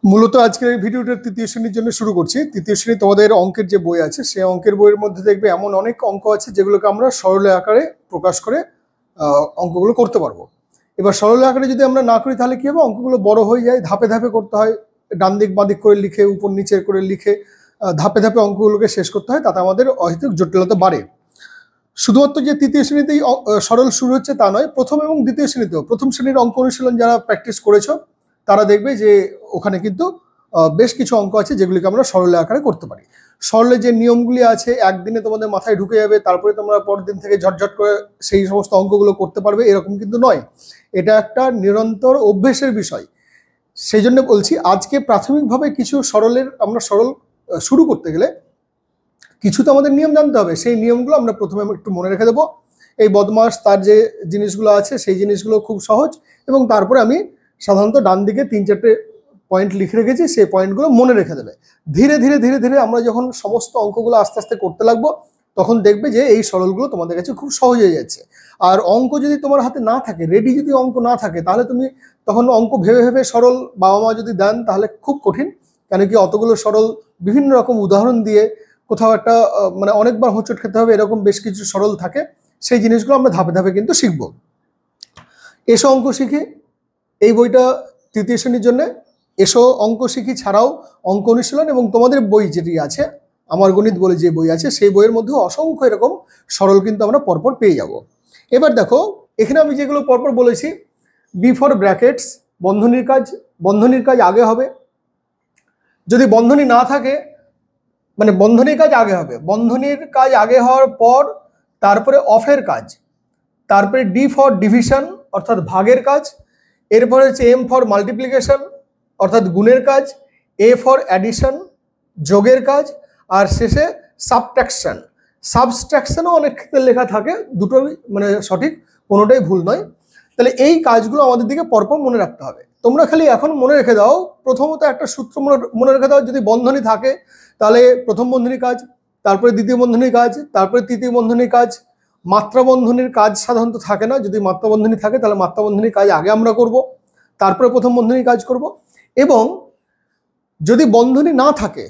মূলত আজকের এই ভিডিওটা তৃতীয় শ্রেণীর জন্য শুরু করছি। তৃতীয় শ্রেণী তোমাদের অঙ্কের যে বই আছে, সেই অঙ্কের বইয়ের মধ্যে দেখবে এমন অনেক অঙ্ক আছে যেগুলোকে আমরা সরল আকারে প্রকাশ করে অঙ্কগুলো করতে পারবো। এবার সরল আকারে যদি আমরা না করি তাহলে কি হবে, অঙ্কগুলো বড় হয়ে যায়, ধাপে ধাপে করতে হয়, ডান দিক বাঁ দিক করে লিখে উপর নিচে করে লিখে ধাপে ধাপে অঙ্কগুলোকে শেষ করতে হয়, তাতে আমাদের অহেতুক জটিলতা বাড়ে। শুধুমাত্র যে তৃতীয় শ্রেণীতেই সরল শুরু হচ্ছে তা নয়, প্রথম এবং দ্বিতীয় শ্রেণীতেও প্রথম শ্রেণীর অঙ্ক অনুশীলন যারা প্র্যাকটিস করেছো তারা দেখবে যে ওখানে কিন্তু বেশ কিছু অঙ্ক আছে যেগুলিকে আমরা সরল আকারে করতে পারি। সরলে যে নিয়মগুলি আছে একদিনে তোমাদের মাথায় ঢুকে যাবে, তারপরে তোমরা পরের দিন থেকে ঝটঝট করে সেই সমস্ত অঙ্কগুলো করতে পারবে, এরকম কিন্তু নয়। এটা একটা নিরন্তর অভ্যেসের বিষয়। সেই জন্য বলছি, আজকে প্রাথমিকভাবে কিছু আমরা সরল শুরু করতে গেলে কিছু তো আমাদের নিয়ম জানতে হবে। সেই নিয়মগুলো আমরা প্রথমে একটু মনে রেখে দেবো। এই বদমাস তার যে জিনিসগুলো আছে সেই জিনিসগুলো খুব সহজ, এবং তারপরে আমি সাধারণত ডান দিকে 3-4টে পয়েন্ট লিখে রেখেছি, সেই পয়েন্টগুলো মনে রেখে দেবে। ধীরে ধীরে ধীরে ধীরে আমরা যখন সমস্ত অঙ্কগুলো আস্তে আস্তে করতে লাগবো, তখন দেখবে যে এই সরলগুলো তোমাদের কাছে খুব সহজ হয়ে যাচ্ছে। আর অঙ্ক যদি তোমার হাতে না থাকে, রেডি যদি অঙ্ক না থাকে, তাহলে তুমি তখন অঙ্ক ভেবে ভেবে সরল বাবা মা যদি দেন তাহলে খুব কঠিন। কেন কি অতগুলো সরল বিভিন্ন রকম উদাহরণ দিয়ে কোথাও একটা মানে অনেকবার হোঁচট খেতে হবে, এরকম বেশ কিছু সরল থাকে। সেই জিনিসগুলো আমরা ধাপে ধাপে কিন্তু শিখবো। এসো অঙ্ক শিখি, এই বইটা তৃতীয় শ্রেণীর জন্য। এসো অঙ্ক শিখি ছাড়াও অঙ্ক অনুশীলন এবং তোমাদের বই যেটি আছে, আমার গণিত বলে যে বই আছে, সেই বইয়ের মধ্যেও অসংখ্য এরকম সরল কিন্তু আমরা পরপর পেয়ে যাব। এবার দেখো, এখানে আমি যেগুলো পরপর বলেছি, বি ফর ব্র্যাকেটস, বন্ধনীর কাজ আগে হবে। যদি বন্ধনী না থাকে, মানে বন্ধনীর কাজ আগে হবে, বন্ধনীর কাজ আগে হওয়ার পর তারপরে অফের কাজ, তারপরে ডি ফর ডিভিশন অর্থাৎ ভাগের কাজ, এরপরে হচ্ছে এম ফর মাল্টিপ্লিকেশন অর্থাৎ গুণের কাজ, এ ফর অ্যাডিশন যোগের কাজ, আর শেষে সাবস্ট্রাকশনও অনেক ক্ষেত্রে লেখা থাকে, দুটোই মানে সঠিক, কোনোটাই ভুল নয়। তাহলে এই কাজগুলো আমাদের দিকে পরপর মনে রাখতে হবে। তোমরা খালি এখন মনে রেখে দাও, প্রথমত একটা সূত্র মনে রেখে দাও, যদি বন্ধনী থাকে তাহলে প্রথম বন্ধনীর কাজ, তারপরে দ্বিতীয় বন্ধনীর কাজ, তারপরে তৃতীয় বন্ধনীর কাজ। মাত্রা বন্ধনীর কাজ সাধারণত থাকে না, যদি মাত্রা বন্ধনী থাকে তাহলে মাত্রা বন্ধনীর কাজ আগে আমরা করব, তারপরে প্রথম বন্ধনীর কাজ করব। এবং যদি বন্ধনী না থাকে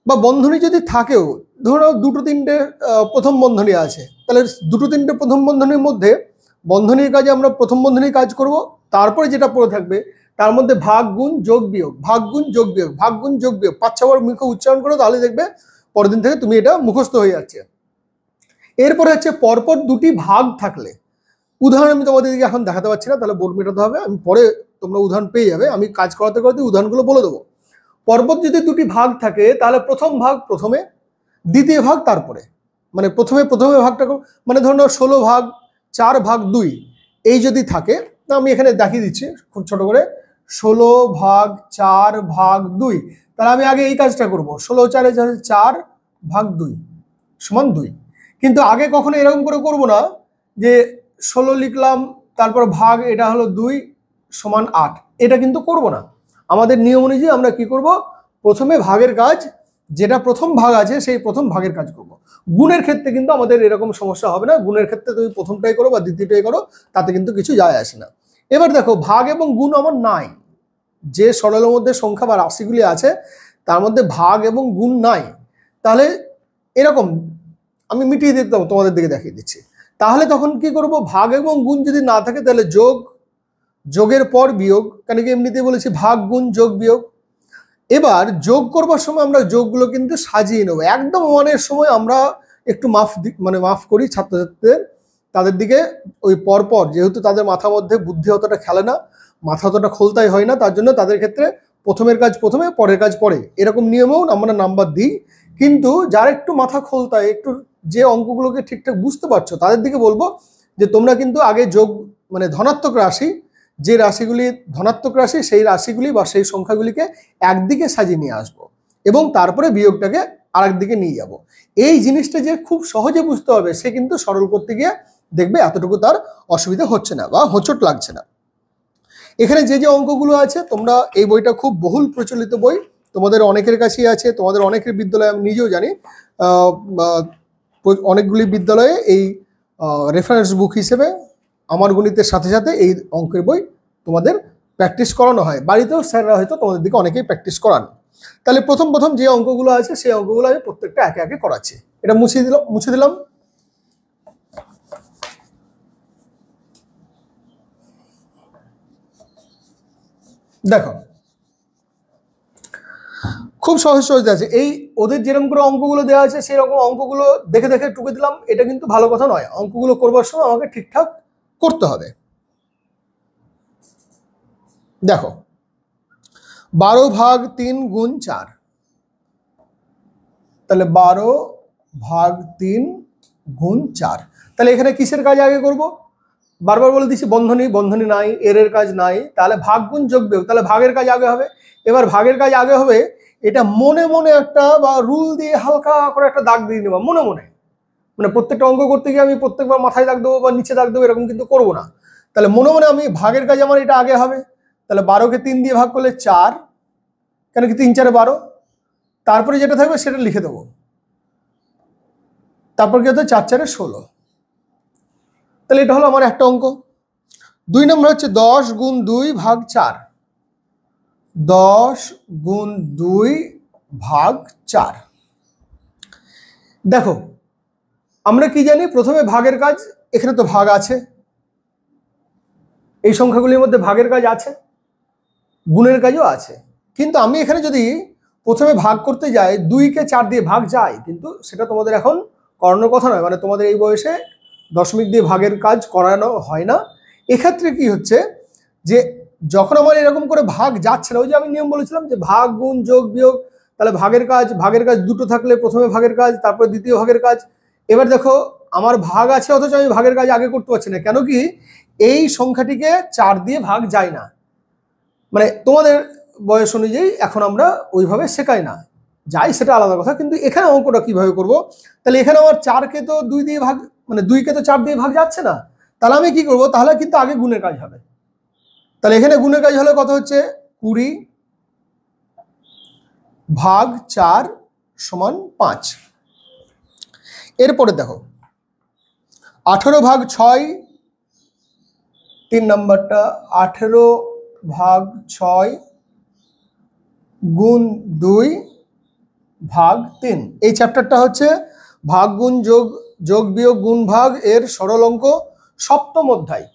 বা বন্ধনী যদি থাকেও, ধরো দুটো তিনটে প্রথম বন্ধনী আছে, তাহলে দুটো তিনটে প্রথম বন্ধনীর মধ্যে বন্ধনীর কাজে আমরা প্রথম বন্ধনীর কাজ করব, তারপরে যেটা পড়ে থাকবে তার মধ্যে ভাগ গুণ যোগ বিয়োগ, ভাগ গুণ যোগ বিয়োগ, ভাগ গুণ যোগ বিয়োগ 5-6বার মুখে উচ্চারণ করো, তাহলে দেখবে পরের দিন থেকে তুমি এটা মুখস্থ হয়ে যাচ্ছে। এরপরে হচ্ছে পরপর দুটি ভাগ থাকলে, উদাহরণ আমি তোমাদের দিকে এখন দেখাতে পারছি না, তাহলে বোর্ড মেটাতে হবে, আমি পরে তোমরা উদাহরণ পেয়ে যাবে, আমি কাজ করাতে করাতে উদাহরণগুলো বলে দেবো। পরপর যদি দুটি ভাগ থাকে তাহলে প্রথম ভাগ প্রথমে, দ্বিতীয় ভাগ তারপরে, মানে প্রথমে ভাগটা, মানে ধরুন 16/4/2 এই যদি থাকে, আমি এখানে দেখিয়ে দিচ্ছি খুব ছোট করে, 16/4/2, তাহলে আমি আগে এই কাজটা করব, 16/4/2 সমান 2। কিন্তু আগে কখনো এরকম করে করব না যে 16 লিখলাম তারপর ভাগ, এটা হলো 2 সমান 8, এটা কিন্তু করব না। আমাদের নিয়ম অনুযায়ী আমরা কি করব, প্রথমে ভাগের কাজ, যেটা প্রথম ভাগ আছে সেই প্রথম ভাগের কাজ করব। গুণের ক্ষেত্রে কিন্তু আমাদের এরকম সমস্যা হবে না, গুণের ক্ষেত্রে তুমি প্রথমটাই করো বা দ্বিতীয়টাই করো, তাতে কিন্তু কিছু যায় আসে না। এবার দেখো, ভাগ এবং গুণ আমার নাই, যে সরলের মধ্যে সংখ্যা বা রাশিগুলি আছে তার মধ্যে ভাগ এবং গুণ নাই, তাহলে এরকম আমি মিটিয়ে দিতাম, তোমাদের দিকে দেখিয়ে দিচ্ছি। তাহলে তখন কি করব, ভাগ এবং গুণ যদি না থাকে তাহলে যোগের পর বিয়োগ, কেন কি এমনিতে বলেছি ভাগ গুণ যোগ বিয়োগ। এবার যোগ করবার সময় আমরা যোগগুলো কিন্তু সাজিয়ে নেবো, একদম মনের সময় আমরা একটু মাফ করি ছাত্রছাত্রীদের, তাদের দিকে ওই পরপর, যেহেতু তাদের মাথার মধ্যে বুদ্ধি অতটা খেলে না, মাথা অতটা খোলতাই হয় না, তার জন্য তাদের ক্ষেত্রে প্রথমের কাজ প্রথমে, পরের কাজ পরে, এরকম নিয়মেও আমরা নাম্বার দিই। কিন্তু যারা একটু মাথা খোলতায়, একটু যে অঙ্কগুলোকে ঠিকঠাক বুঝতে পারছো, তাদের দিকে বলবো যে তোমরা কিন্তু আগে যোগ, মানে ধনাত্মক রাশি, যে রাশিগুলি ধনাত্মক রাশি সেই রাশিগুলি বা সেই সংখ্যাগুলিকে একদিকে সাজিয়ে নিয়ে আসবো, এবং তারপরে বিয়োগটাকে আরেক দিকে নিয়ে যাব। এই জিনিসটা যে খুব সহজে বুঝতে হবে, সে কিন্তু সরল করতে গিয়ে দেখবে এতটুকু তার অসুবিধা হচ্ছে না বা হোঁচট লাগছে না। এখানে যে যে অঙ্কগুলো আছে, তোমরা এই বইটা খুব বহুল প্রচলিত বই, তোমাদের অনেকের কাছেই আছে, তোমাদের অনেকের বিদ্যালয়ে আমি নিজেও জানি অনেকগুলি বিদ্যালয়ে এই রেফারেন্স বুক হিসেবে আমার গণিতের সাথে সাথে এই অঙ্কের বই তোমাদের প্র্যাকটিস করানো হয়, বাড়িতেও স্যাররা হয়তো তোমাদের দিকে অনেকেই প্র্যাকটিস করান। তাহলে প্রথম প্রথম যে অঙ্কগুলো আছে সেই অঙ্কগুলো আমি প্রত্যেকটা একে একে করাচ্ছি। এটা মুছে দিলাম। দেখো খুব সহজ সহজ আছে, এই ওদের যেরকম করে অঙ্কগুলো দেওয়া আছে সেরকম অঙ্কগুলো দেখে দেখে টুকে দিলাম, এটা কিন্তু ভালো কথা নয়। অঙ্কগুলো করবার সময় আমাকে ঠিকঠাক করতে হবে। দেখো 12/3 গুণ 4, তাহলে 12/3 গুণ 4। তাহলে এখানে কিসের কাজ আগে করব? বারবার বলে দিচ্ছি বন্ধনী, বন্ধনী নাই, এর কাজ নাই, তাহলে ভাগ গুণ যোগ বিয়োগ, তাহলে ভাগের কাজ আগে হবে। এবার ভাগের কাজ আগে হবে, এটা মনে মনে একটা বা রুল দিয়ে হালকা করে একটা দাগ দিয়ে নেবো মনে মনে। মানে প্রত্যেকটা অঙ্ক করতে গিয়ে আমি প্রত্যেকবার মাথায় দাগ দেবো বা নিচে দাগ দেবো এরকম কিন্তু করবো না। তাহলে মনে মনে আমি ভাগের কাজ আমার এটা আগে হবে। তাহলে 12কে 3 দিয়ে ভাগ করলে 4, কেন কি 3 4 12, তারপরে যেটা থাকবে সেটা লিখে দেবো। তারপর কি হচ্ছে 4 4 16। তাহলে এটা হলো আমার একটা অঙ্ক। 2 নম্বর হচ্ছে 10 গুণ 2 ভাগ 4, 10 গুণ 2 ভাগ 4। দেখো আমরা কি জানি, প্রথমে ভাগের কাজ, এখানে তো ভাগ আছে, এই সংখ্যাগুলির মধ্যে ভাগের কাজ আছে, গুণের কাজও আছে। কিন্তু আমি এখানে যদি প্রথমে ভাগ করতে যাই, 2কে 4 দিয়ে ভাগ যায়, কিন্তু সেটা তোমাদের এখন করানোর কথা নয়, মানে তোমাদের এই বয়সে দশমিক দিয়ে ভাগের কাজ করানো হয় না। এক্ষেত্রে কি হচ্ছে যে যখন আমার এরকম করে ভাগ যাচ্ছে না, ওই যে আমি নিয়ম বলেছিলাম যে ভাগ গুণ যোগ বিয়োগ, তাহলে ভাগের কাজ দুটো থাকলে প্রথমে ভাগের কাজ, তারপরে দ্বিতীয় ভাগের কাজ। এবার দেখো আমার ভাগ আছে অথচ আমি ভাগের কাজ আগে করতে পারছি না, কেন কি এই সংখ্যাটিকে 4 দিয়ে ভাগ যায় না। মানে তোমাদের বয়স অনুযায়ী এখন আমরা ওইভাবে শেখাই না, যাই সেটা আলাদা কথা, কিন্তু এখানে অঙ্কটা কিভাবে করব? তাহলে এখানে আমার 4কে তো 2 দিয়ে ভাগ, মানে 2কে তো 4 দিয়ে ভাগ যাচ্ছে না, তাহলে আমি কি করব? তাহলে কিন্তু আগে গুণের কাজ হবে। তাহলে এখানে গুণের কাজ হলে কত হচ্ছে? 20 ভাগ 4 সমান 5। এরপরে দেখো 18 ভাগ 6, 3 নম্বরটা 18 ভাগ 6 গুণ 2 ভাগ 3। এই চ্যাপ্টারটা হচ্ছে ভাগ গুণ যোগ বিয়োগ গুণ ভাগ এর সরল অঙ্ক, সপ্তম অধ্যায়।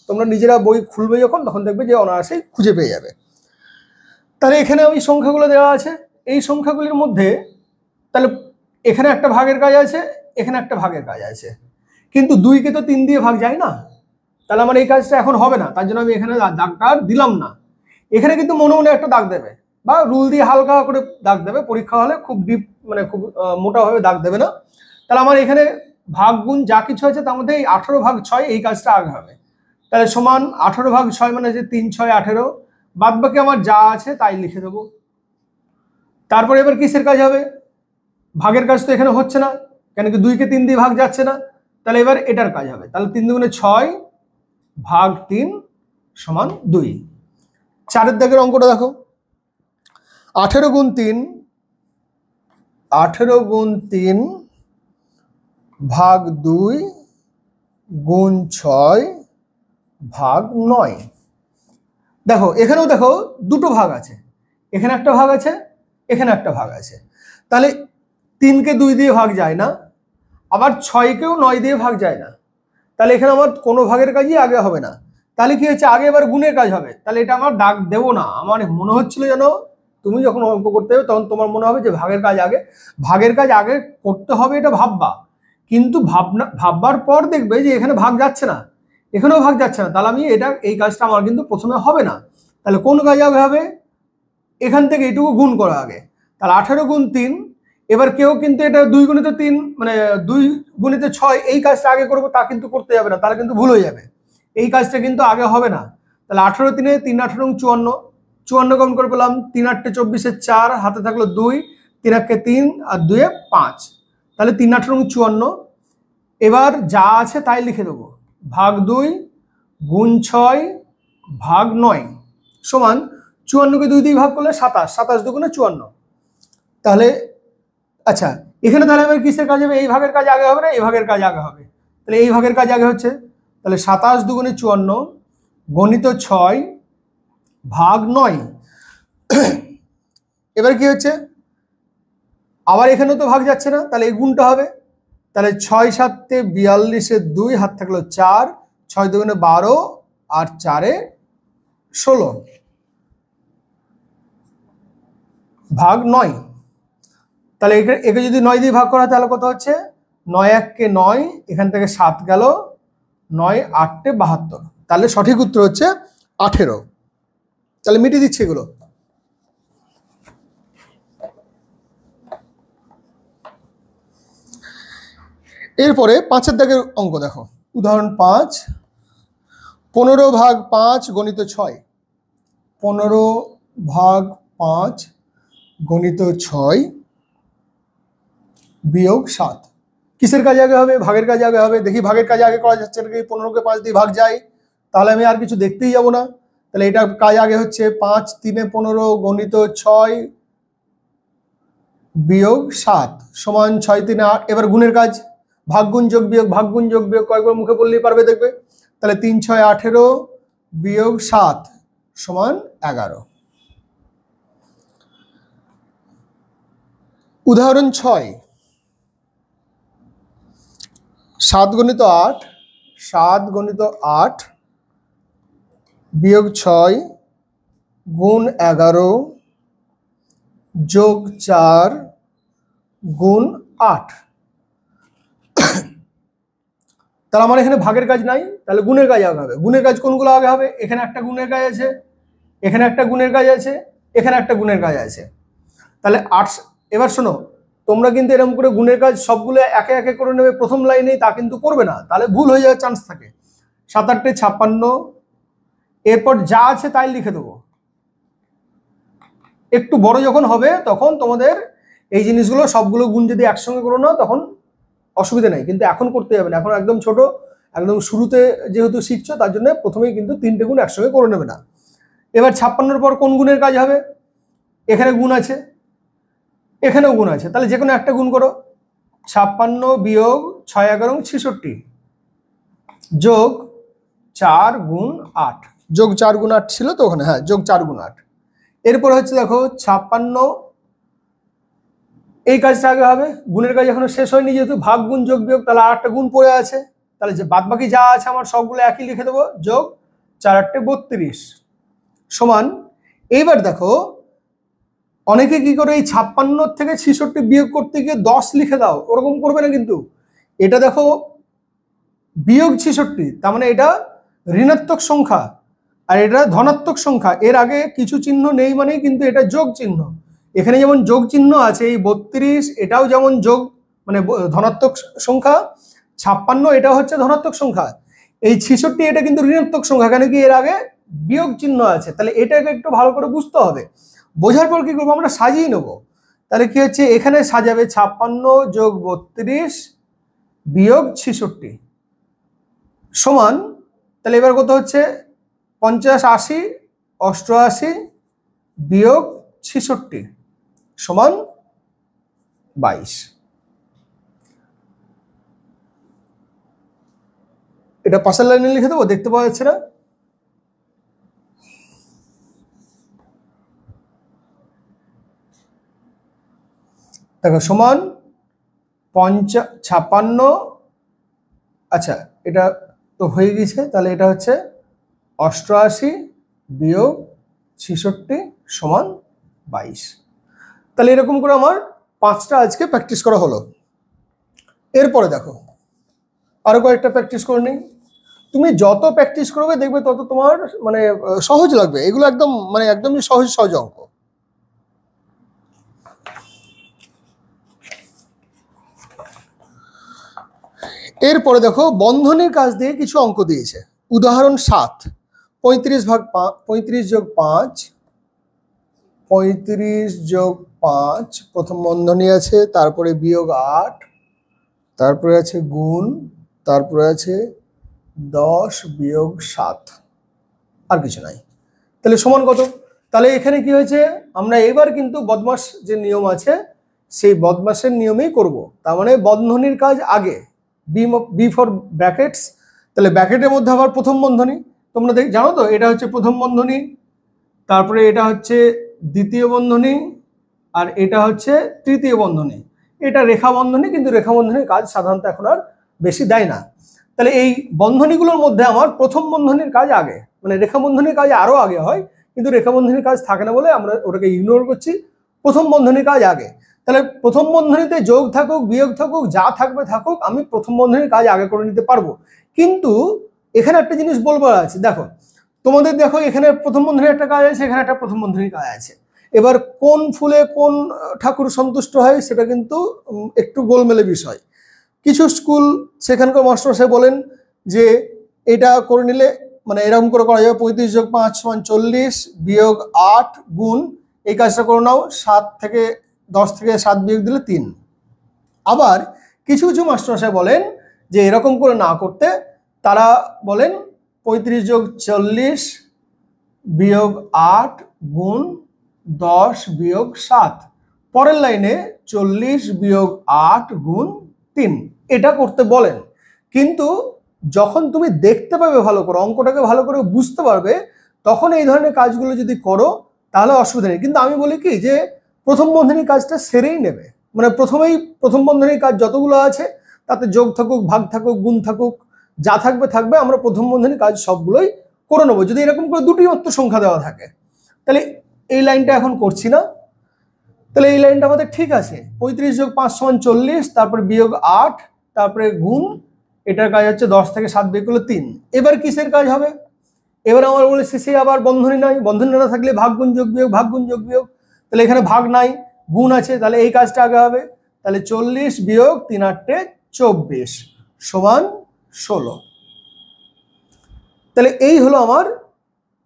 তোমরা নিজেরা বই খুলবে যখন, তখন দেখবে যে অনায়াসেই খুঁজে পেয়ে যাবে। তাহলে এখানে আমি সংখ্যাগুলো দেওয়া আছে, এই সংখ্যাগুলির মধ্যে তাহলে এখানে একটা ভাগের কাজ আছে, এখানে একটা ভাগের কাজ আছে, কিন্তু 2কে তো 3 দিয়ে ভাগ যায় না, তাহলে আমার এই কাজটা এখন হবে না। তার জন্য আমি এখানে দাগটা দিলাম না। এখানে কিন্তু মনে মনে একটা দাগ দেবে বা রুল দিয়ে হালকা করে দাগ দেবে, পরীক্ষা হলে খুব ডিপ মানে খুব মোটাভাবে দাগ দেবে না। তাহলে আমার এখানে ভাগ গুণ যা কিছু আছে তার মধ্যে এই 18 ভাগ 6 এই কাজটা আগে হবে। তাহলে সমান 18 ভাগ 6 মানে যে 3 6 18, বাদ বাকি আমার যা আছে তাই লিখে দেবো। তারপরে এবার কিসের কাজ হবে? ভাগের কাজ তো এখানে হচ্ছে না, কেন কি 2কে 3 দিয়ে ভাগ যাচ্ছে না, তাহলে এবার এটার কাজ হবে। তাহলে 3 দুগুণে 6 ভাগ 3 সমান 2। 4এর দাগের অঙ্কটা দেখো, 18 গুণ 3, 18 গুণ 3 ভাগ 2 গুণ 6 ভাগ 9। দেখো এখানেও দেখো দুটো ভাগ আছে, এখানে একটা ভাগ আছে, এখানে একটা ভাগ আছে। তাহলে 3কে 2 দিয়ে ভাগ যায় না, আবার 6কেও 9 দিয়ে ভাগ যায় না, তাহলে এখানে আমার কোনো ভাগের কাজই আগে হবে না। তাহলে কি হচ্ছে? আগে এবার গুণের কাজ হবে। তাহলে এটা আমার দাগ দেবো না। আমার মনে হচ্ছিল যেন তুমি যখন অঙ্ক করতে হবে তখন তোমার মনে হবে যে ভাগের কাজ আগে করতে হবে, এটা ভাববা, কিন্তু ভাববার পর দেখবে যে এখানে ভাগ যাচ্ছে না, এখানেও ভাগ যাচ্ছে না, তাহলে আমি এই কাজটা আমার কিন্তু প্রথমে হবে না। তাহলে কোন কাজ আগে হবে? এখান থেকে এইটুকু গুণ করা আগে। তাহলে 18 গুণ 3, এবার কেউ কিন্তু এটা 2 গুণিত 3 মানে 2 গুণিত 6 এই কাজটা আগে করবো তা কিন্তু করতে যাবে না, তাহলে কিন্তু ভুল হয়ে যাবে। এই কাজটা কিন্তু আগে হবে না। তাহলে 18 3 3 18 54, 54 কম করে পেলাম, 3 8 24 4, হাতে থাকলো 2, 3 1 3 আর 2 5, তাহলে 3 18 54। এবার যা আছে তাই লিখে দেবো, ভাগ 2 গুণ 6 ভাগ 9 সমান 54কে 2 দিয়ে ভাগ করলে 27, 27 দুগুণে 54। তাহলে আচ্ছা এখানে তাহলে এবার কিসের কাজ হবে? এই ভাগের কাজ আগে হবে না এই ভাগের কাজ আগে হবে? তাহলে এই ভাগের কাজ আগে হচ্ছে। তাহলে 27 দুগুণে 54 গণিত 6 ভাগ 9। এবার কি হচ্ছে, আবার এখানেও তো ভাগ যাচ্ছে না, তাহলে এই গুণটা হবে। তাহলে 6 7 42 2, হাত থাকলো 4, 6 2 12 আর 4 16 ভাগ 9। তাহলে একে যদি 9 দিয়ে ভাগ করা হয় তাহলে কত হচ্ছে, 9 1 কে 9, এখান থেকে 7 গেল, 9 8 72। তাহলে সঠিক উত্তর হচ্ছে 18। তাহলে মিটিয়ে দিচ্ছি এগুলো। এরপরে 5-এর দাগের অঙ্ক দেখো। উদাহরণ 5, 15 ভাগ 5 গণিত 6। 15 ভাগ 5 গণিত 6 বিয়োগ 7। কিসের কাজে আগে হবে, ভাগের কাজে আগে হবে। দেখি ভাগের কাজে আগে করা যাচ্ছে নাকি। 15কে 5 দিয়ে ভাগ যায়, তাহলে আমি আর কিছু দেখতেই যাব না। তাহলে এটা কাজ আগে হচ্ছে 5 3 15 গণিত 6 বিয়োগ 7 সমান 6 3 8। এবার গুণের কাজ, ভাগ গুণ যোগ বিয়োগ, ভাগ গুণ যোগ বিয়োগ কয়েকবার মুখে বললেই পারবে, দেখবে। তাহলে 3 6 18 বিয়োগ 7 সমান 11। উদাহরণ 6, 7 গণিত 8, 7 গণিত 8 বিয়োগ 6 গুণ 11 যোগ 4 গুণ 8। তাহলে আমার এখানে ভাগের কাজ নাই, তাহলে গুণের কাজ আগে হবে। গুণের কাজ কোনগুলো আগে হবে, এখানে একটা গুণের কাজ আছে, এখানে একটা গুণের কাজ আছে, এখানে একটা গুণের কাজ আছে। তাহলে 8। এবার শোনো, তোমরা কিন্তু এরকম করে গুণের কাজ সবগুলো একে একে করে নেবে প্রথম লাইনেই, তা কিন্তু করবে না, তাহলে ভুল হয়ে যাওয়ার চান্স থাকে। 7 8 56, এরপর যা আছে তাই লিখে দেবো। একটু বড় যখন হবে তখন তোমাদের এই জিনিসগুলো সবগুলো গুণ যদি একসঙ্গে করো না তখন অসুবিধা নেই, কিন্তু এখন করতে যাবে না। এখন একদম ছোট, একদম শুরুতে যেহেতু শিখছো, তার জন্য প্রথমেই কিন্তু 3টে গুণ একসঙ্গে করে নেবে না। এবার 56-এর পর কোন গুণের কাজ হবে, এখানে গুণ আছে, এখানেও গুণ আছে, তাহলে যে কোনো একটা গুণ করো। 56 বিয়োগ 6 11 66 যোগ 4 গুণ 8, যোগ 4 গুণ 8 ছিল তো ওখানে, হ্যাঁ, যোগ 4 গুণ 8। এরপর হচ্ছে দেখো 56, এই কাজটা আগে হবে। গুণের কাজ এখনো শেষ হয়নি, যেহেতু ভাগ গুণ যোগ বিয়োগ, তাহলে আর একটা গুণ পড়ে আছে, তাহলে যে বাদ বাকি যা আছে আমার সবগুলো একই লিখে দেবো। যোগ 4 8 32 সমান। এইবার দেখো অনেকে কি করে, এই 56 থেকে 66 বিয়োগ করতে গিয়ে 10 লিখে দাও, ওরকম করবে না কিন্তু। এটা দেখো বিয়োগ 66, তার মানে এটা ঋণাত্মক সংখ্যা আর এটা ধনাত্মক সংখ্যা, এর আগে কিছু চিহ্ন নেই মানেই কিন্তু এটা যোগ চিহ্ন। এখানে যেমন যোগ চিহ্ন আছে, এই 32 এটাও যেমন যোগ মানে ধনাত্মক সংখ্যা, 56 এটাও হচ্ছে ধনাত্মক সংখ্যা, এই 66 এটা কিন্তু ঋণাত্মক সংখ্যা, কেন কি এর আগে বিয়োগ চিহ্ন আছে। তাহলে এটাকে একটু ভালো করে বুঝতে হবে। বোঝার পর কি করবো, আমরা সাজিয়ে নেব। তাহলে কি হচ্ছে, এখানে সাজাবে 56 যোগ 32 বিয়োগ 66 সমান। তাহলে এবার কত হচ্ছে, 50 80 88 বিয়োগ 66 সমান 22। এটা পাশের লাইনে লিখে দেবো, দেখতে পাওয়া যাচ্ছে না। দেখো সমান 56, আচ্ছা এটা তো হয়ে গেছে, তাহলে এটা হচ্ছে 88 বিয়োগ 66 সমান 22। তাহলে এরকম করে আমার 5টা আজকে প্র্যাকটিস করা হলো। এরপরে দেখো আরো কয়েকটা প্র্যাকটিস করে নিই। তুমি যত প্র্যাকটিস করবে দেখবে তত তোমার মানে সহজ লাগবে। এগুলো একদম মানে একদমই সহজ সহজ অঙ্ক। এরপরে দেখো বন্ধনীর কাজ দিয়ে কিছু অঙ্ক দিয়েছে। উদাহরণ 7, 35 যোগ 5, 35 যোগ 5 প্রথম বন্ধনী আছে, তারপরে বিয়োগ 8, তারপরে আছে গুণ, তারপরে আছে 10 বিয়োগ 7, আর কিছু নাই। তাহলে সমান কত? তাহলে এখানে কি হয়েছে, আমরা এবার কিন্তু বদমাস যে নিয়ম আছে সেই বদমাসের নিয়মেই করব। তার মানে বন্ধনীর কাজ আগে, বি ফর ব্র্যাকেটস। তাহলে ব্র্যাকেটের মধ্যে আবার প্রথম বন্ধনী, তোমরা জানো তো এটা হচ্ছে প্রথম বন্ধনী, তারপরে এটা হচ্ছে দ্বিতীয় বন্ধনী, আর এটা হচ্ছে তৃতীয় বন্ধনী। এটা রেখা বন্ধনী, কিন্তু রেখা বন্ধনীর কাজ সাধারণত এখন আর বেশি দেয় না। তাহলে এই বন্ধনীগুলোর মধ্যে আমার প্রথম বন্ধনীর কাজ আগে, মানে রেখা বন্ধনীর কাজ আরো আগে হয়, কিন্তু রেখা বন্ধনীর কাজ থাকে না বলে আমরা ওটাকে ইগনোর করছি। প্রথম বন্ধনীর কাজ আগে। তাহলে প্রথম বন্ধনীতে যোগ থাকুক বিয়োগ থাকুক যা থাকবে থাকুক, আমি প্রথম বন্ধনীর কাজ আগে করে নিতে পারবো। কিন্তু এখানে একটা জিনিস বলবার আছে, দেখো তোমাদের দেখো এখানে প্রথম বন্ধনীর একটা কাজ আছে, এখানে একটা প্রথম বন্ধনীর কাজ আছে। এবার কোন ফুলে কোন ঠাকুর সন্তুষ্ট হয় সেটা কিন্তু একটু গোলমেলে বিষয়। কিছু স্কুল সেখানকার মাস্টারমশাই বলেন যে এটা করে নিলে মানে এরকম করে করা যাবে, 35 যোগ 5 সমান 40 বিয়োগ 8 গুণ এই কাজটা করে নাও, 7 থেকে 10 থেকে 7 বিয়োগ দিলে 3। আবার কিছু কিছু মাস্টারমশাই বলেন যে এরকম করে না করতে, তারা বলেন 35 যোগ 40 বিয়োগ 8 গুণ 10 বিয়োগ 7, পরের লাইনে 40 বিয়োগ 8 গুণ 3, এটা করতে বলেন। কিন্তু যখন তুমি দেখতে পাবে ভালো করে, অঙ্কটাকে ভালো করে বুঝতে পারবে, তখন এই ধরনের কাজগুলো যদি করো তাহলে অসুবিধা নেই। কিন্তু আমি বলি কি যে প্রথম বন্ধনীর কাজটা সেরেই নেবে, মানে প্রথমেই প্রথম বন্ধনীর কাজ যতগুলো আছে তাতে যোগ থাকুক ভাগ থাকুক গুণ থাকুক যা থাকবে থাকবে, আমরা প্রথম বন্ধনীর কাজ সবগুলোই করে নেবো। যদি এরকম করে দুটি মাত্র সংখ্যা দেওয়া থাকে, তাহলে এই লাইনটা এখন করছি না, তাহলে এই লাইনটা আমাদের ঠিক আছে। 35 যোগ 5 সমান 40, তারপরে বিয়োগ 8, তারপরে গুণ, এটার কাজ হচ্ছে 10 থেকে 7 বিয়োগ করলে 3। এবার কিসের কাজ হবে? এবার আমার বলে শেষে আবার বন্ধনী নাই, বন্ধনী না থাকলে ভাগ গুণ যোগ বিয়োগ, ভাগ গুণ যোগ বিয়োগ, তাহলে এখানে ভাগ নাই গুণ আছে, তাহলে এই কাজটা আগে হবে। তাহলে 40 বিয়োগ 3 8 24 সমান 16। তাহলে এই হলো আমার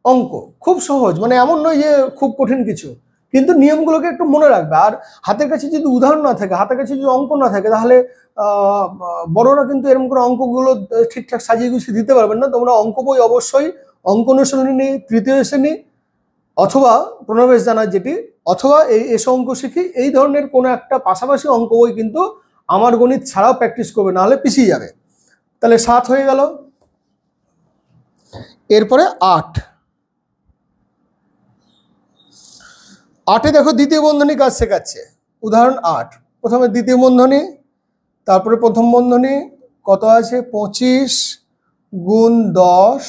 অঙ্ক, খুব সহজ, মানে এমন নয় যে খুব কঠিন কিছু, কিন্তু নিয়মগুলোকে একটু মনে রাখবে। আর হাতের কাছে যদি উদাহরণ না থাকে, হাতের কাছে যদি অঙ্ক না থাকে, তাহলে বড়রা কিন্তু এরকম করে অঙ্কগুলো ঠিকঠাক সাজিয়ে গুছিয়ে দিতে পারবেন না। তোমরা অঙ্ক বই অবশ্যই অঙ্ক অনুশীলনী তৃতীয় শ্রেণী অথবা প্রণবেশ জানার যেটি, অথবা এই এসো অঙ্ক শিখি, এই ধরনের কোনো একটা পাশাপাশি অঙ্ক বই কিন্তু আমার গণিত ছাড়াও প্র্যাকটিস করবে, নাহলে পিছিয়ে যাবে। তাহলে 7 হয়ে গেল, এরপরে 8। 8-এ দেখো দ্বিতীয় বন্ধনী কাজ শেখাচ্ছে। উদাহরণ 8, প্রথমে দ্বিতীয় বন্ধনী, তারপরে প্রথম বন্ধনী কত আছে 25 গুণ 10,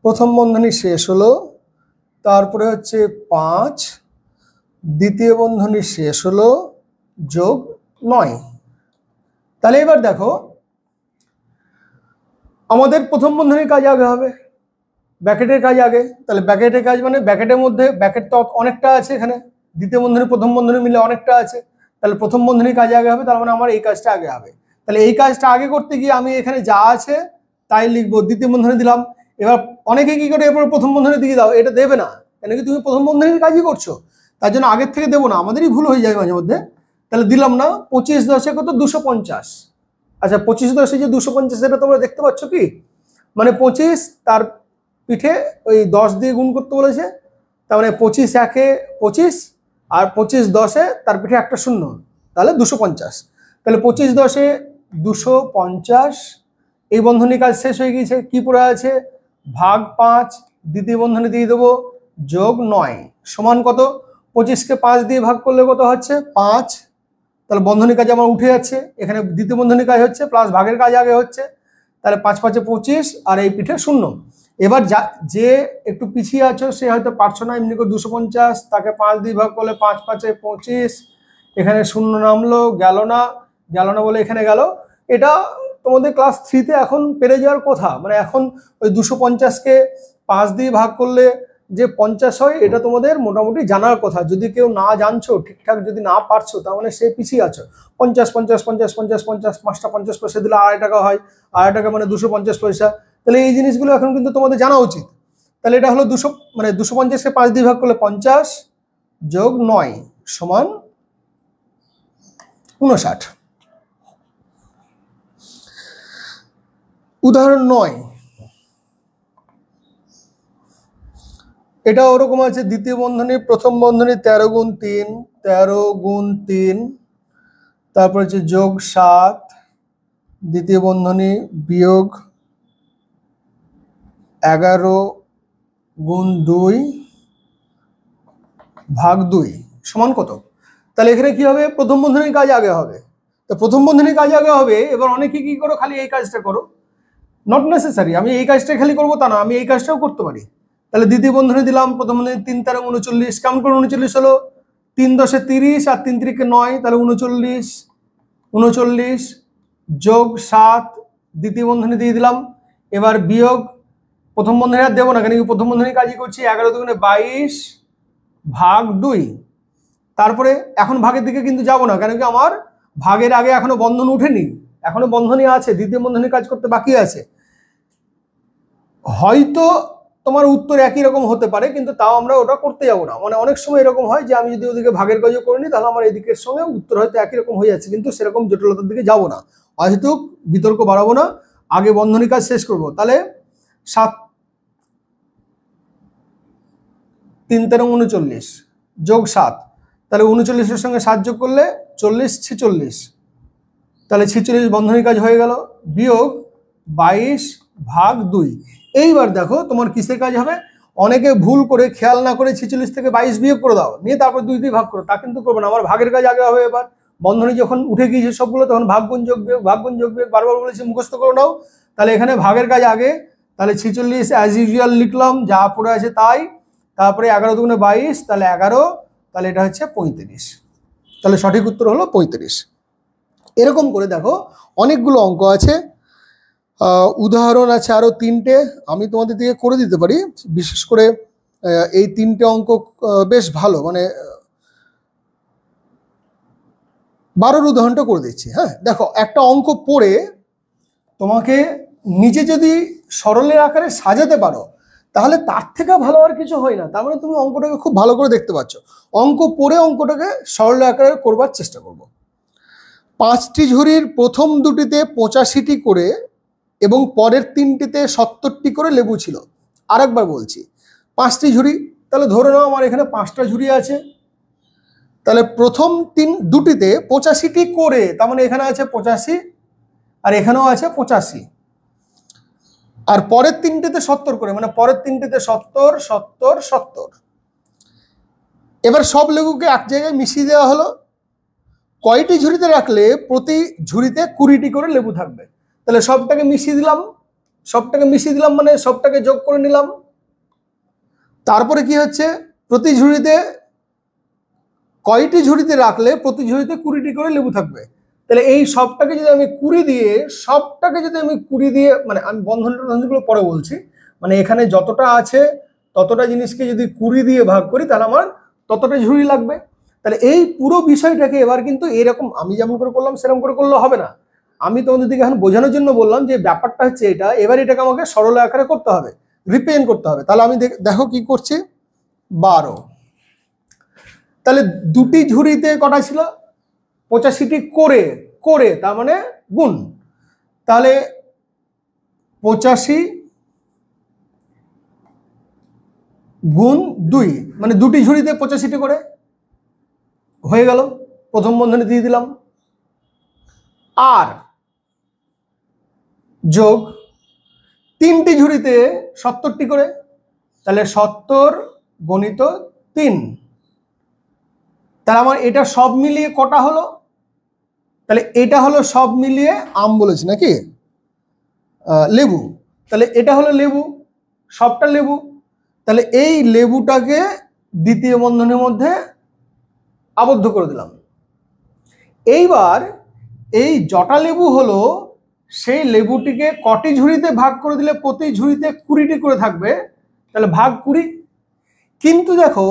প্রথম বন্ধনী শেষ হলো, তারপরে হচ্ছে 5, দ্বিতীয় বন্ধনী শেষ হলো, যোগ 9। তাহলে এবার দেখো আমাদের প্রথম বন্ধনীর কাজ আগে হবে, ব্র্যাকেটের কাজ আগে। তাহলে ব্র্যাকেটের কাজ মানে ব্র্যাকেটের মধ্যে ব্র্যাকেট তো অনেকটা আছে, এখানে দ্বিতীয় বন্ধনী প্রথম বন্ধনী মিলে অনেকটা আছে, তাহলে প্রথম বন্ধনীর কাজ আগে হবে, তার মানে আমার এই কাজটা আগে হবে। তাহলে এই কাজটা আগে করতে গিয়ে আমি এখানে যা আছে তাই লিখবো, দ্বিতীয় বন্ধনী দিলাম। এবার অনেকে কি করে এরপর প্রথম বন্ধনী দিয়ে দাও, এটা দেবে না, কেন কি তুমি প্রথম বন্ধনীর কাজই করছো, তার জন্য আগের থেকে দেবো না, আমাদেরই ভুল হয়ে যায় মাঝে মধ্যে। তাহলে দিলাম না, 25 10 কত 250। আচ্ছা 25 10 যে 250, এটা তোমরা দেখতে পাচ্ছ কি, মানে 25 তার পিঠে ওই 10 দিয়ে গুণ করতে বলেছে, তার মানে 25 1-এ 25 আর 25 10-এ তার পিঠে একটা শূন্য, তাহলে 250। তাহলে 25 10-এ 250, এই বন্ধনী কাজ শেষ হয়ে গিয়েছে। কি পড়ে আছে, ভাগ 5, দ্বিতীয় বন্ধনী দিয়ে দেবো, যোগ 9 সমান কত, 25-কে 5 দিয়ে ভাগ করলে কত হচ্ছে 5, তাহলে বন্ধনী কাজ আমার উঠে যাচ্ছে, এখানে দ্বিতীয় বন্ধনী কাজ হচ্ছে প্লাস ভাগের কাজ আগে হচ্ছে, তাহলে 5 5-এ 25 আর এই পিঠে শূন্য। এবার যে একটু পিছিয়ে আছো সে হয়তো পারছো না, এমনি করে 250, তাকে 5 দিয়ে ভাগ করলে 5 5-এ 25, এখানে শূন্য নামলো, গেল না বলে এখানে গেল। এটা তোমাদের ক্লাস 3-তে এখন পেরে যাওয়ার কথা, মানে এখন ওই 250-কে 5 দিয়ে ভাগ করলে যে 50 হয়, এটা তোমাদের মোটামুটি জানার কথা। যদি কেউ না জানছো ঠিকঠাক, যদি না পারছো, তার মানে সে পিছিয়ে আছো। 50 50 50 50 50, 5টা 50 পয়সা দিলে 2.5 টাকা হয়, 2.5 টাকা মানে 250 পয়সা। তাহলে এই জিনিসগুলো এখন কিন্তু তোমাদের জানা উচিত। তাহলে এটা হলো 200, মানে 250-কে 5 দিয়ে ভাগ করলে 50 যোগ 9 সমান 59। উদাহরণ 9, এটা ওরকম আছে, দ্বিতীয় বন্ধনী প্রথম বন্ধনী 13 গুণ 3, 13 গুণ 3, তারপর হচ্ছে যোগ 7, দ্বিতীয় বন্ধনী বিয়োগ 11 গুণ 2, ভাগ 2 সমান কত? তাহলে এখানে কি হবে, প্রথম বন্ধনীর কাজ আগে হবে। তো প্রথম বন্ধনীর কাজ আগে হবে। এবার অনেকে কি করো, খালি এই কাজটা করো, নট নেসেসারি আমি এই কাজটা খালি করবো তা না, আমি এই কাজটাও করতে পারি। তাহলে দ্বিতীয় বন্ধনী দিলাম, প্রথম বন্ধনী 3 × 39, কেমন করে 39 হলো, 3 × 10 = 30 আর 3 × 3 = 9, তাহলে 39 যোগ 7 দ্বিতীয় বন্ধনী দিয়ে দিলাম। এবার বিয়োগ প্রথম বন্ধনী আর দেবো না, কেন কি প্রথম বন্ধনীর কাজই করছি, 11 × 2 = 22 ভাগ 2। তারপরে এখন ভাগের দিকে কিন্তু যাবো না, কেন কি আমার ভাগের আগে এখনো বন্ধন উঠেনি, এখনো বন্ধনী আছে, দ্বিতীয় বন্ধনীর কাজ করতে বাকি আছে। হয়তো তোমার উত্তর একই রকম হতে পারে, কিন্তু তাও আমরা ওটা করতে যাবো না। মানে অনেক সময় এরকম হয় যে আমি যদি ওদিকে ভাগের কাজও করিনি, তাহলে আমার এদিকের সঙ্গে উত্তর হয়তো একই রকম হয়ে যাচ্ছে, কিন্তু সেরকম জটিলতার দিকে যাবো না, হয়তো বিতর্ক বাড়াবো না, আগে বন্ধনী কাজ শেষ করব। তাহলে 7 3 × 39 যোগ 7, তাহলে 39-এর সঙ্গে 7 যোগ করলে 40 46, তাহলে 46 বন্ধনীর কাজ হয়ে গেল, বিয়োগ 22 ভাগ 2। এইবার দেখো তোমার কিসের কাজ হবে, অনেকে ভুল করে খেয়াল না করে 46 থেকে 22 বিয়োগ করে দাও, নিয়ে তারপর 2 দিয়ে ভাগ করো, তা কিন্তু করবে না, আমার ভাগের কাজ আগে হবে। এবার বন্ধনী যখন উঠে গিয়েছে সবগুলো, তখন ভাগ গুণ যোগ বিয়োগ, ভাগ গুণ যোগ বিয়োগ বারবার বলেছি, মুখস্থ করে নাও। তাহলে এখানে ভাগের কাজ আগে, তাহলে 46 অ্যাজ ইউজুয়াল লিখলাম, যা পড়ে আছে তাই, তারপরে 11 × 2 = 22, তাহলে 11, তাহলে এটা হচ্ছে 35, তাহলে সঠিক উত্তর হলো 35। এরকম করে দেখো অনেকগুলো অঙ্ক আছে, উদাহরণ আছে আরো 3টে, আমি তোমাদের দিকে করে দিতে পারি। বিশেষ করে এই 3টে অঙ্ক বেশ ভালো, মানে 12-র উদাহরণটা করে দিচ্ছি। হ্যাঁ, দেখো একটা অঙ্ক পড়ে তোমাকে নিজে যদি সরলের আকারে সাজাতে পারো, তাহলে তার থেকে ভালো আর কিছু হয় না। তার মানে তুমি অঙ্কটাকে খুব ভালো করে দেখতে পাচ্ছ। অঙ্ক পড়ে অঙ্কটাকে সরলের আকারে করবার চেষ্টা করব। 5টি ঝুড়ির প্রথম দুটিতে 85টি করে এবং পরের 3টিতে 70টি করে লেবু ছিল। আরেকবার বলছি, 5টি ঝুড়ি, তাহলে ধরে নাও আমার এখানে 5টা ঝুড়ি আছে, তাহলে প্রথম দুটিতে 85টি করে, তার মানে এখানে আছে 85 আর এখানেও আছে 85, আর পরের 3টিতে 70 করে, মানে পরের 3টিতে 70 70 70। এবার সব লেবুকে এক জায়গায় মিশিয়ে দেওয়া হলো। কয়টি ঝুড়িতে রাখলে প্রতি ঝুড়িতে 20টি করে লেবু থাকবে? তাহলে সবটাকে মিশিয়ে দিলাম, মানে সবটাকে যোগ করে নিলাম। তারপরে কি হচ্ছে, প্রতি ঝুড়িতে কয়টি ঝুড়িতে রাখলে প্রতি ঝুড়িতে 20টি করে লেবু থাকবে? তাহলে এই সবটাকে যদি আমি 20 দিয়ে, মানে আমি বন্ধনীগুলো পরে বলছি, মানে এখানে যতটা আছে ততটা জিনিসকে যদি 20 দিয়ে ভাগ করি, তাহলে আমার ততটা ঝুড়ি লাগবে। তাহলে এই পুরো বিষয়টাকে এবার কিন্তু এরকম আমি যেমন করে করলাম সেরকম করে করলে হবে না। আমি তোমাদের দিকে এখন বোঝানোর জন্য বললাম যে ব্যাপারটা হচ্ছে এটা, এবার এটাকে আমাকে সরল আকারে করতে হবে, রিপ্রেজেন্ট করতে হবে। তাহলে আমি দেখো কি করছি, 12, তাহলে দুটি ঝুড়িতে কটা ছিল, 85টি করে, তার মানে গুণ, তাহলে 85 গুণ 2, মানে দুটি ঝুড়িতে 85টি করে হয়ে গেল, প্রথম বন্ধনী দিয়ে দিলাম, আর যোগ 3টি ঝুড়িতে 70টি করে, তাহলে 70 × 3, তাহলে আমার এটা সব মিলিয়ে কটা হলো, তাহলে এটা হলো সব মিলিয়ে আম বলেছি নাকি, লেবু, তাহলে এটা হলো লেবু, সবটা লেবু। তাহলে এই লেবুটাকে দ্বিতীয় বন্ধনীর মধ্যে আবদ্ধ করে দিলাম। এইবার এই জটা লেবু হলো, সেই লেবুটিকে কটি ঝুড়িতে ভাগ করে দিলে প্রতি ঝুড়িতে 20টি করে থাকবে, তাহলে ভাগ 20। কিন্তু দেখো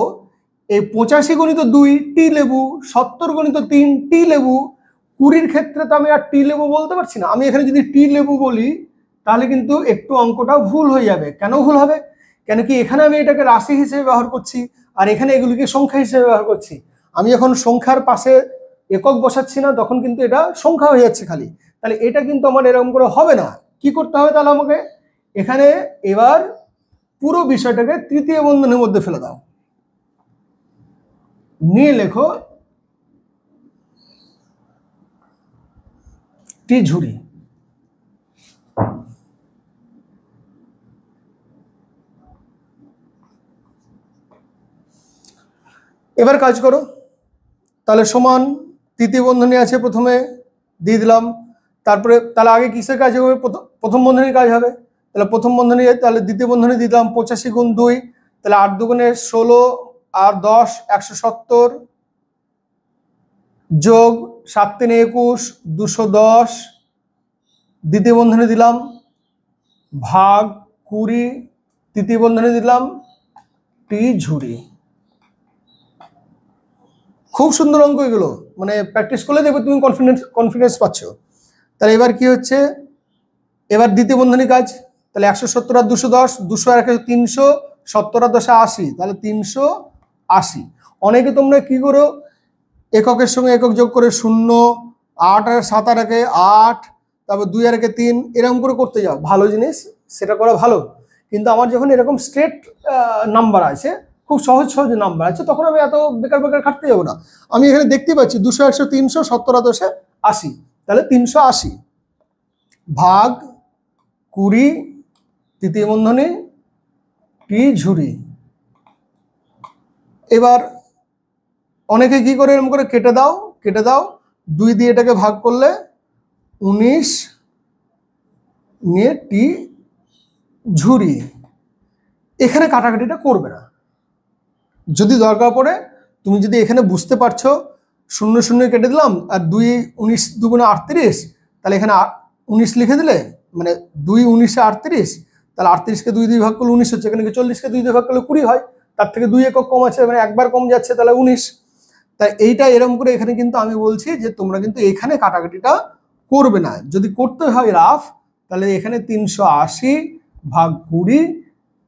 এই 85 × 2 টি লেবু, 70 × 3 টি লেবু, 20-র ক্ষেত্রে তো আমি আর টি লেবু বলতে পারছি না। আমি এখানে যদি টি লেবু বলি, তাহলে কিন্তু একটু অঙ্কটা ভুল হয়ে যাবে। কেন ভুল হবে? কেন কি এখানে আমি এটাকে রাশি হিসেবে ব্যবহার করছি, আর এখানে এগুলিকে সংখ্যা হিসেবে ব্যবহার করছি। আমি যখন সংখ্যার পাশে একক বসাচ্ছি না, তখন কিন্তু এটা সংখ্যা হয়ে যাচ্ছে খালি। তাহলে এটা কিন্তু আমার এরকম করে হবে না। কি করতে হবে তাহলে আমাকে, এখানে এবার পুরো বিষয়টাকে তৃতীয় বন্ধনীর মধ্যে ফেলে দাও, নিয়ে লেখো টি ঝুড়ি। এবার কাজ করো, তাহলে সমান তৃতীয় বন্ধনী আছে প্রথমে দিয়ে দিলাম, তারপরে তাহলে আগে কিসের কাজ হবে, প্রথম বন্ধনীর কাজ হবে, তাহলে প্রথম বন্ধনী, তাহলে দ্বিতীয় বন্ধনী দিয়ে দিলাম 85 গুণ 2, তাহলে 8 দুগুণে 16 আর 10 170 যোগ 7 3 21 210, দ্বিতীয় বন্ধনী দিলাম ভাগ 20, তৃতীয় বন্ধনী দিলাম টি ঝুড়ি। খুব সুন্দর অঙ্ক এগুলো, মানে প্র্যাকটিস করলে দেখবে তুমি কনফিডেন্স পাচ্ছ। তাহলে এবার কি হচ্ছে, এবার দ্বিতীয় বন্ধনী কাজ, তাহলে 170 আর 210, 200 আর 300, 70 আর 10 80, তাহলে 380। অনেকে তোমরা কি করো, এককের সঙ্গে একক যোগ করে 0, 8 আর 7 আর 8, তারপর 2 আর 3, এরকম করে করতে যাও, ভালো জিনিস, সেটা করা ভালো। কিন্তু আমার যখন এরকম স্ট্রেট নাম্বার আছে, খুব সহজ সহজ নাম্বার আছে, তখন আমি এত বেকার বেকার খাটতে যাবো না। আমি এখানে দেখতে পাচ্ছি 200 100 300, 70 আর 10 80, তাহলে 380 ভাগ 20, তৃতীয় বন্ধনী টি ঝুড়ি। এবার অনেকে কি করে, এরকম করে কেটে দাও, 2 দিয়ে এটাকে ভাগ করলে 19 নিয়ে টি ঝুড়ি। এখানে কাটাকাটিটা করবে না, যদি দরকার পড়ে তুমি যদি এখানে বুঝতে পারছো 0 0 কেটে দিলাম আর 2 19 2 38, তাহলে এখানে 19 লিখে দিলে, মানে 2 19 38, তাহলে 38কে 2 দিয়ে ভাগ করলে 19 হচ্ছে, এখানে 40কে 2 দিয়ে ভাগ করলে 20 হয়, তার থেকে 2 একক কম আছে, মানে একবার কম যাচ্ছে, তাহলে 19। তাই এইটা এরকম করে এখানে কিন্তু আমি বলছি যে তোমরা কিন্তু এখানে কাটাকাটিটা করবে না, যদি করতে হয় রাফ, তাহলে এখানে 380 ভাগ 20,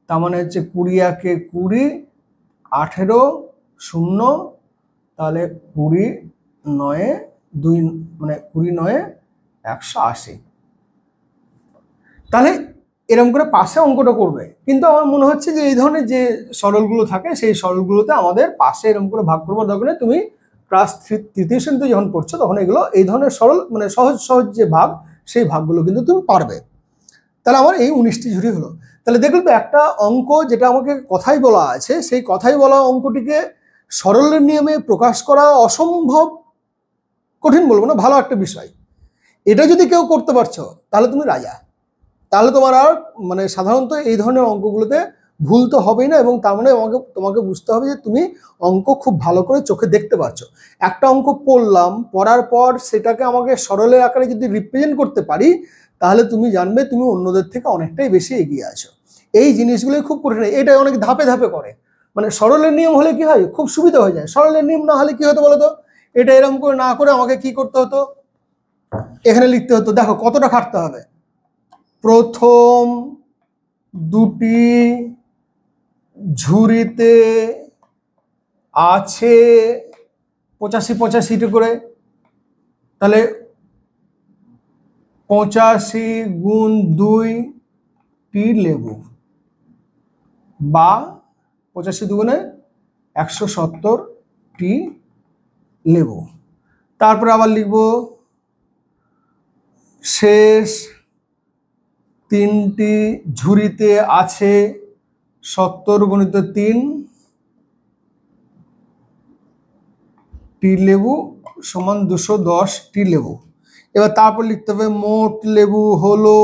তার মানে হচ্ছে 20 একে 20, 18 0, তাহলে 20 9 2, মানে 20 9 180। তাহলে এরকম করে পাশে অঙ্কটা করবে। কিন্তু আমার মনে হচ্ছে যে এই ধরনের যে সরলগুলো থাকে, সেই সরলগুলোতে আমাদের পাশে এরকম করে ভাগ করবার দরকার নেই। তুমি ক্লাস 3 শ্রেণীতে যখন পড়ছো তখন এগুলো এই ধরনের সরল, মানে সহজ সহজ যে ভাগ, সেই ভাগগুলো কিন্তু তুমি পারবে। তাহলে আমার এই 19টি ঝুড়ি হলো। তাহলে দেখলে তো একটা অঙ্ক যেটা আমাকে কথাই বলা আছে, সেই কথাই বলা অঙ্কটিকে সরলের নিয়মে প্রকাশ করা অসম্ভব কঠিন বলবো না, ভালো একটা বিষয়। এটা যদি কেউ করতে পারছো তাহলে তুমি রাজা। তাহলে তোমার আর মানে সাধারণত এই ধরনের অঙ্কগুলোতে ভুল তো হবেই না, এবং তার মানে তোমাকে বুঝতে হবে যে তুমি অঙ্ক খুব ভালো করে চোখে দেখতে পাচ্ছো। একটা অঙ্ক পড়ার পর সেটাকে আমাকে সরলের আকারে যদি রিপ্রেজেন্ট করতে পারি, তাহলে তুমি জানবে তুমি অন্যদের থেকে অনেকটাই বেশি এগিয়ে আছো। এই জিনিসগুলোই খুব কঠিন, এটা অনেক ধাপে ধাপে করে। মানে সরলের নিয়ম হলে কি হয়, খুব সুবিধা হয়ে যায়। সরলের নিয়ম না হলে কি হতো বলতো, এটা এরকম করে না করে আমাকে কি করতে হতো, এখানে লিখতে হতো। দেখো কতটা খাটতে হবে, প্রথম দুটি ঝুড়িতে আছে 85 85 করে, তাহলে 85 গুণ 2 টি লেবু, বা 85 দুগুণে 170 টি লেবু। তারপরে আবার লিখব শেষ 3টি ঝুড়িতে আছে 70 গুণিত 3 টি লেবু সমান 210 টি লেবু। এবার তারপর লিখতে হবে মোট লেবু হলো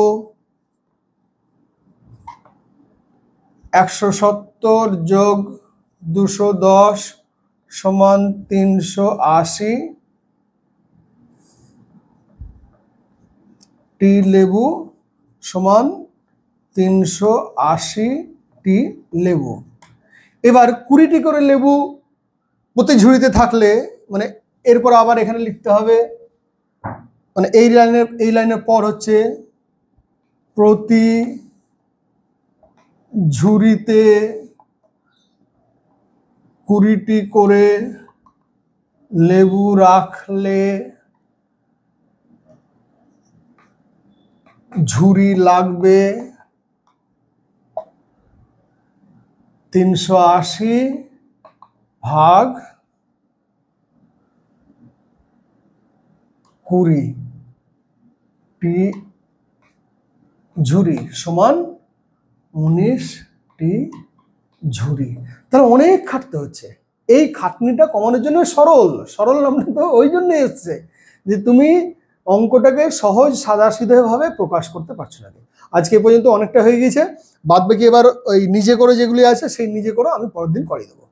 170 যোগ 210 সমান 380 টি লেবু সমান 380 টি লেবু। এবার 20টি করে লেবু প্রতি ঝুড়িতে থাকলে, মানে এরপর আবার এখানে লিখতে হবে, মানে এই লাইনের পর হচ্ছে প্রতি ঝুড়িতে 20টি করে লেবু রাখলে ঝুড়ি লাগবে 380 ভাগ 20 টি ঝুড়ি সমান 19 টি ঝুড়ি। তাহলে অনেক খাটতে হচ্ছে, এই খাটনিটা কমানোর জন্য সরল নামটা তো ওই জন্য এসছে যে তুমি অঙ্কটাকে সহজ সাদাসিধেভাবে প্রকাশ করতে পারছো না। আজকে পর্যন্ত অনেকটা হয়ে গেছে, বাদ বাকি এবার ওই নিজে করে যেগুলি আছে সেই নিজে করে আমি পরের দিন করিয়ে দেবো।